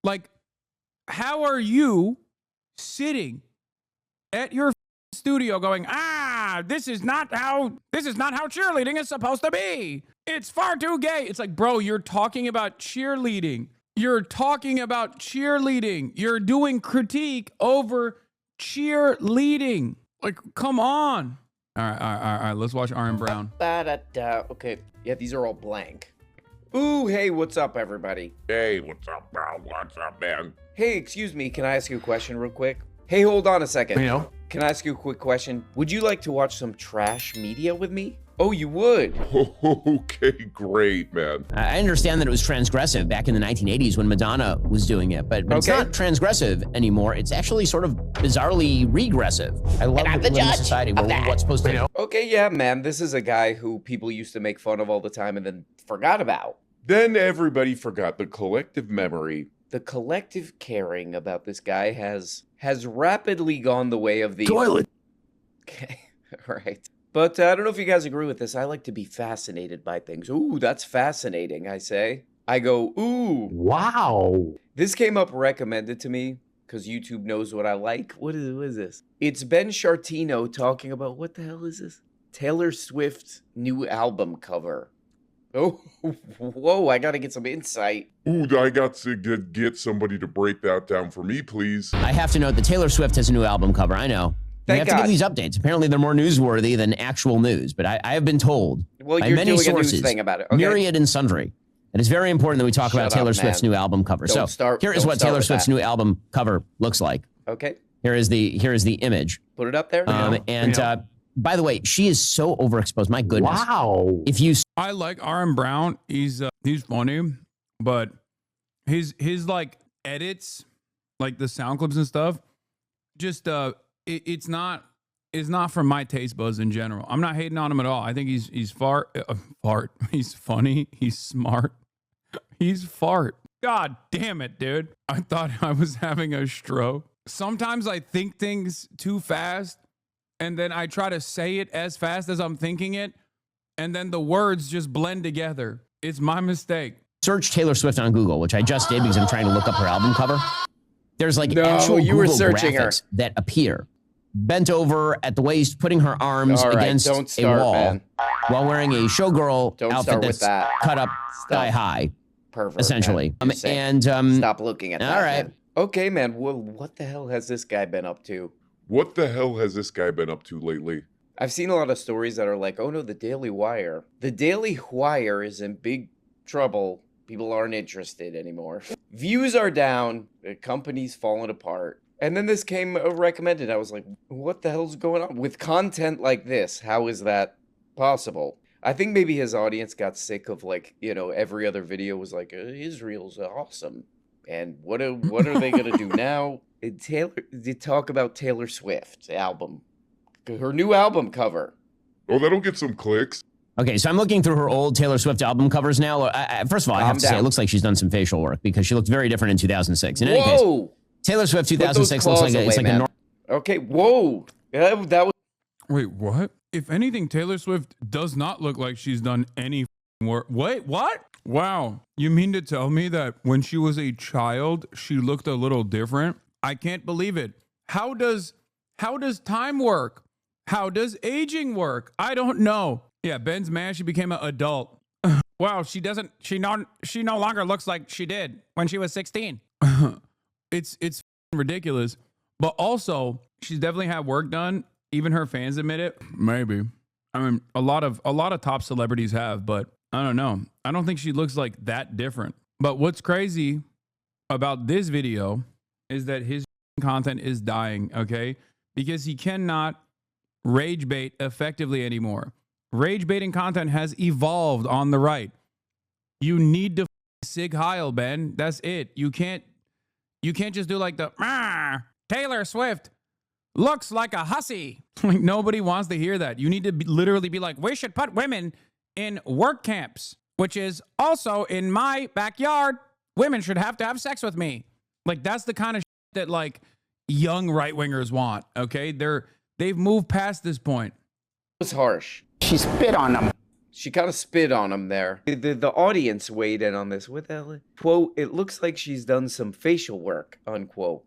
Like, how are you sitting at your studio going, this is not how cheerleading is supposed to be. It's far too gay. It's like, bro, you're talking about cheerleading. You're doing critique over cheerleading. Like, come on. All right. Let's watch Aaron Brown. Okay. Yeah, these are all blank. Ooh, hey, what's up, everybody? Hey, what's up, bro? What's up, man? Hey, excuse me, can I ask you a question real quick? Hey, hold on a second. You know? Can I ask you a quick question? Would you like to watch some trash media with me? Oh, you would? Okay, great, man. I understand that it was transgressive back in the 1980s when Madonna was doing it, but it's not transgressive anymore. It's actually sort of bizarrely regressive. I love that we live in a society where what's supposed to, you know. Okay, yeah, man, this is a guy who people used to make fun of all the time and then forgot about. Then everybody forgot the collective memory. The collective caring about this guy has rapidly gone the way of the toilet. Okay, all right. But I don't know if you guys agree with this. I like to be fascinated by things. Ooh, that's fascinating, I say. I go, ooh. Wow. This came up recommended to me because YouTube knows what I like. What is this? It's Ben Chartino talking about, what the hell is this? Taylor Swift's new album cover. Oh, whoa, I gotta get some insight. Ooh, I got to get somebody to break that down for me, please. I have to note that Taylor Swift has a new album cover. I know. We have to give these updates. Apparently, they're more newsworthy than actual news. But I have been told by many sources, a news thing about it. Okay. myriad and sundry, that it's very important that we talk about Taylor Swift's new album cover. Here is what Taylor Swift's new album cover looks like. Okay. Here is the image. Put it up there. By the way, she is so overexposed. My goodness. Wow. I like Aaron Brown. He's funny, but his like edits, like the sound clips and stuff, just it's not from my taste buds in general. I'm not hating on him at all. I think he's fart. He's funny. He's smart. He's fart. God damn it, dude. I thought I was having a stroke. Sometimes I think things too fast, and then I try to say it as fast as I'm thinking it, and then the words just blend together. It's my mistake. Search Taylor Swift on Google, which I just did because I'm trying to look up her album cover. There's like actual Google graphics that appear. Bent over at the waist, putting her arms against a wall while wearing a showgirl outfit that's cut up sky high. Perfect. Essentially. Stop looking at that. All right. Man. Okay, man. Well, what the hell has this guy been up to? What the hell has this guy been up to lately? I've seen a lot of stories that are like, oh no, the Daily Wire. The Daily Wire is in big trouble. People aren't interested anymore. Views are down. The company's falling apart. And then this came recommended. I was like, what the hell's going on? With content like this, how is that possible? I think maybe his audience got sick of like, every other video was like, Israel's awesome. And what are they going to do now? They talk about Taylor Swift's album. Her new album cover. Oh, that'll get some clicks. Okay, so I'm looking through her old Taylor Swift album covers now. First of all, I have to say, it looks like she's done some facial work because she looked very different in 2006. In any case, Taylor Swift 2006 looks like it's like a normal. Okay, whoa. That was. Wait, what? If anything, Taylor Swift does not look like she's done any work. Wait, what? Wow. You mean to tell me that when she was a child, she looked a little different? I can't believe it. How does time work? How does aging work? I don't know. Yeah, Ben's mad she became an adult. Wow, she no longer looks like she did when she was 16. It's ridiculous. But also, she's definitely had work done. Even her fans admit it. Maybe. I mean, a lot of top celebrities have, but I don't know. I don't think she looks like that different. But what's crazy about this video is that his content is dying, okay? Because he cannot rage bait effectively anymore. Rage baiting content has evolved on the right. You need to Sig Heil, Ben. That's it. You can't just do like the Taylor Swift looks like a hussy. Like nobody wants to hear that. You need to literally be like, we should put women in work camps, which is also in my backyard. Women should have to have sex with me. Like that's the kind of shit that like young right-wingers want. Okay, they've moved past this point. It was harsh. She spit on them. She kind of spit on him there. The audience weighed in on this. What the hell? Quote, it looks like she's done some facial work, unquote.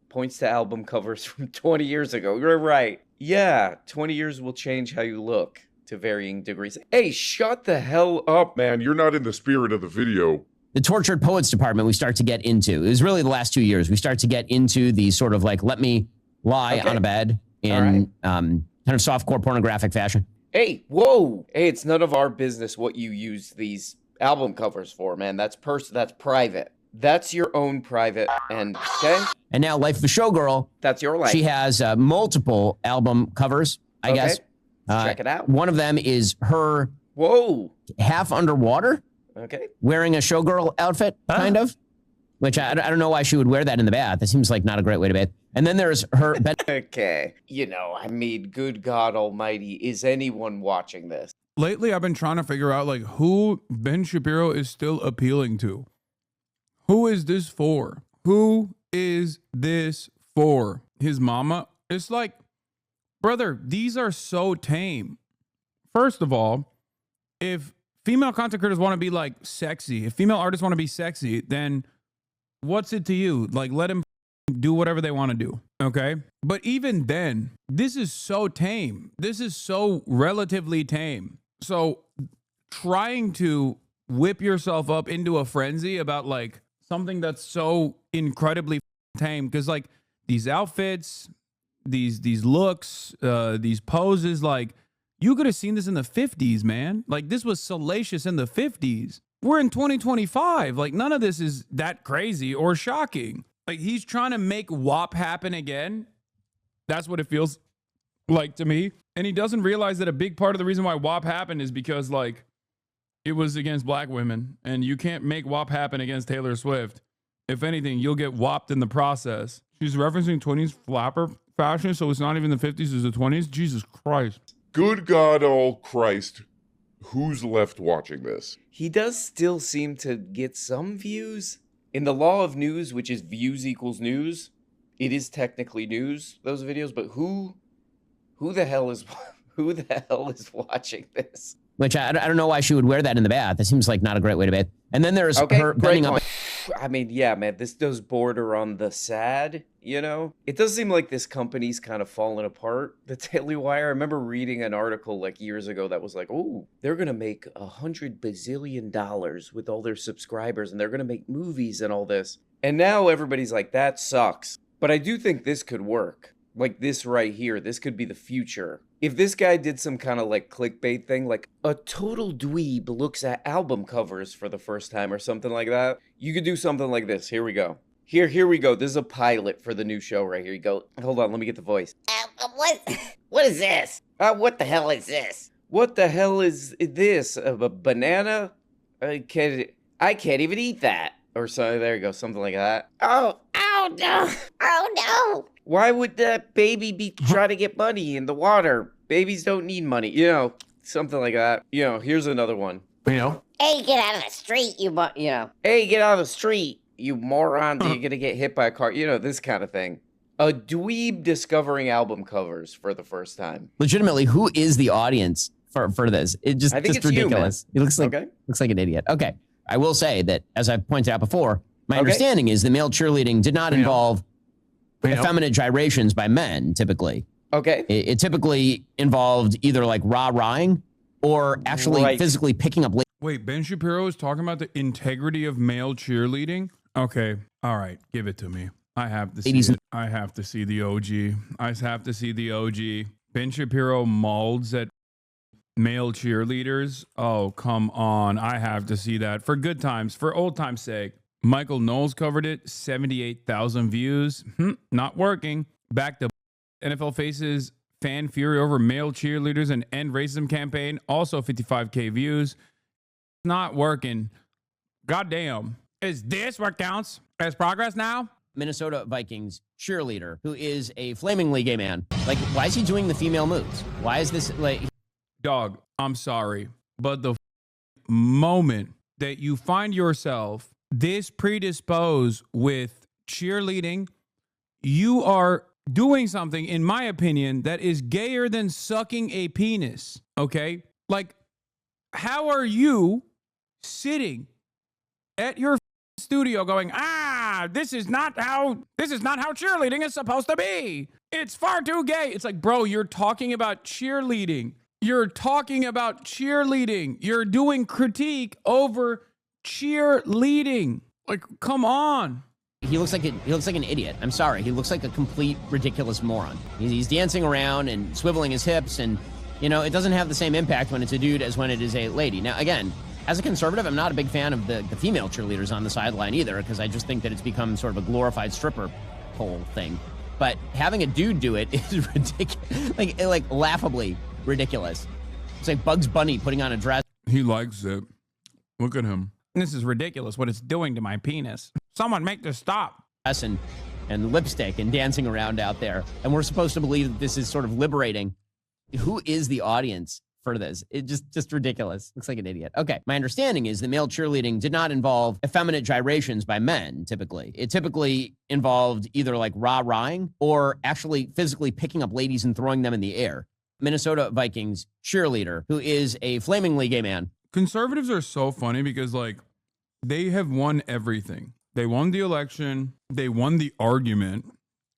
Points to album covers from 20 years ago. You're right. Yeah, 20 years will change how you look to varying degrees. Hey, shut the hell up, man. You're not in the spirit of the video. The tortured poets department we start to get into. It was really the last 2 years. We start to get into the sort of like, let me lie on a bed in kind of softcore pornographic fashion. Hey, whoa. Hey, it's none of our business what you use these album covers for, man. That's private. That's your own private end, okay? And now Life of a Showgirl. That's your life. She has multiple album covers, I guess. Check it out. One of them is her half underwater. Okay. Wearing a showgirl outfit, kind of. Which I don't know why she would wear that in the bath. That seems like not a great way to bathe. And then there's her... Okay. You know, I mean, good God almighty, is anyone watching this? Lately, I've been trying to figure out, like, who Ben Shapiro is still appealing to. Who is this for? Who is this for? His mama? It's like, brother, these are so tame. First of all, if female content creators want to be, like, sexy, if female artists want to be sexy, then... what's it to you? Like, let them do whatever they want to do, okay? But even then, this is so tame. This is so relatively tame. So trying to whip yourself up into a frenzy about, like, something that's so incredibly tame, because, like, these outfits, these looks, these poses, like, you could have seen this in the 50s, man. Like, this was salacious in the 50s. We're in 2025. Like, none of this is that crazy or shocking. Like, he's trying to make WAP happen again. That's what it feels like to me. And he doesn't realize that a big part of the reason why WAP happened is because, like, it was against black women. And you can't make WAP happen against Taylor Swift. If anything, you'll get WAP'd in the process. She's referencing 20s flapper fashion, so it's not even the 50s, it's the 20s? Jesus Christ. Good God, all Christ. Who's left watching this? He does still seem to get some views. In the law of news, which is views equals news, it is technically news, those videos, but who the hell is watching this? Which I don't know why she would wear that in the bath. That seems like not a great way to bathe. And then there's her bending up. I mean, yeah, man, this does border on the sad, you know? It does seem like this company's kind of falling apart, the Daily Wire. I remember reading an article like years ago that was like, oh, they're going to make $100 bazillion with all their subscribers, and they're going to make movies and all this. And now everybody's like, that sucks. But I do think this could work. Like this right here, this could be the future. If this guy did some kind of like clickbait thing, like a total dweeb looks at album covers for the first time or something like that, you could do something like this. Here we go. Here we go. This is a pilot for the new show right here. You go. Hold on, let me get the voice. What is this? What the hell is this? What the hell is this? A banana? I can't even eat that. Or so. There you go. Something like that. Oh no! Oh no! Why would that baby be trying to get money in the water? Babies don't need money. You know, something like that. You know, here's another one. You know? Hey, get out of the street, you know. Hey, get out of the street, you moron. You're going to get hit by a car. You know, this kind of thing. A dweeb discovering album covers for the first time. Legitimately, who is the audience for this? It just, I think just it's ridiculous. You, it looks like an idiot. Okay. I will say that, as I've pointed out before, my understanding is that male cheerleading did not involve effeminate gyrations by men, typically. Okay. It typically involved either like rah-rahing or actually physically picking up... Wait, Ben Shapiro is talking about the integrity of male cheerleading? Okay. All right. Give it to me. I have to see it. I have to see the OG. I have to see the OG. Ben Shapiro molds at male cheerleaders. Oh, come on. I have to see that. For good times. For old time's sake. Michael Knowles covered it, 78,000 views. Not working. Back to NFL faces fan fury over male cheerleaders and end racism campaign. Also 55K views. Not working. Goddamn. Is this what counts as progress now? Minnesota Vikings cheerleader who is a flamingly gay man. Like, why is he doing the female moves? Why is this like... Dog, I'm sorry, but the moment that you find yourself this predisposed with cheerleading, you are doing something, in my opinion, that is gayer than sucking a penis, okay? Like, how are you sitting at your studio going, this is not how cheerleading is supposed to be. It's far too gay. It's like, bro, you're talking about cheerleading. You're talking about cheerleading. You're doing critique over cheerleading. Like, come on. He looks like an idiot. I'm sorry. He looks like a complete ridiculous moron. He's dancing around and swiveling his hips, and it doesn't have the same impact when it's a dude as when it is a lady. Now, again, as a conservative, I'm not a big fan of the female cheerleaders on the sideline either, because I just think that it's become sort of a glorified stripper pole thing. But having a dude do it is ridiculous, like laughably ridiculous. It's like Bugs Bunny putting on a dress. He likes it. Look at him. This is ridiculous what it's doing to my penis. Someone make this stop. And lipstick and dancing around out there. And we're supposed to believe that this is sort of liberating. Who is the audience for this? It just ridiculous. Looks like an idiot. Okay. My understanding is that male cheerleading did not involve effeminate gyrations by men, typically. It typically involved either like rah-rahing or actually physically picking up ladies and throwing them in the air. Minnesota Vikings cheerleader who is a flamingly gay man. Conservatives are so funny because, like, they have won everything. They won the election. They won the argument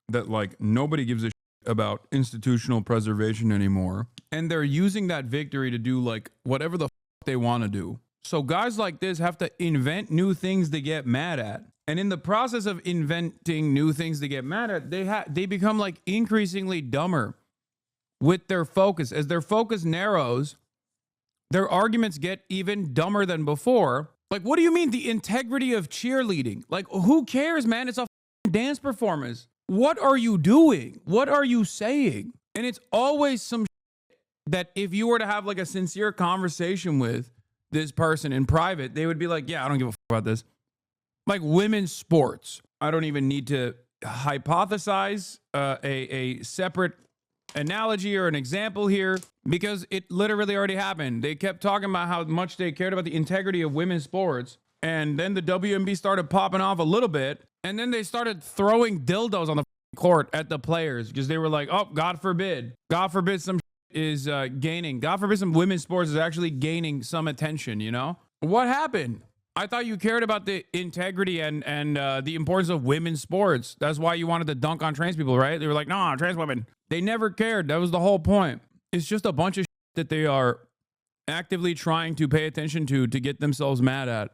that, like, nobody gives a shit about institutional preservation anymore. And they're using that victory to do, like, whatever the they want to do. So guys like this have to invent new things to get mad at. And in the process of inventing new things to get mad at, they become, like, increasingly dumber with their focus. As their focus narrows, their arguments get even dumber than before. Like, what do you mean the integrity of cheerleading? Like, who cares, man? It's a dance performance. What are you doing? What are you saying? And it's always some that if you were to have like a sincere conversation with this person in private, they would be like, yeah, I don't give a about this. Like women's sports. I don't even need to hypothesize a separate analogy or an example here because it literally already happened. They kept talking about how much they cared about the integrity of women's sports, and then the WNBA started popping off a little bit, and then they started throwing dildos on the court at the players because they were like, oh, God forbid some is gaining. God forbid some women's sports is actually gaining some attention, What happened? I thought you cared about the integrity and the importance of women's sports. That's why you wanted to dunk on trans people, right? They were like, no, trans women. They never cared. That was the whole point. It's just a bunch of that they are actively trying to pay attention to get themselves mad at.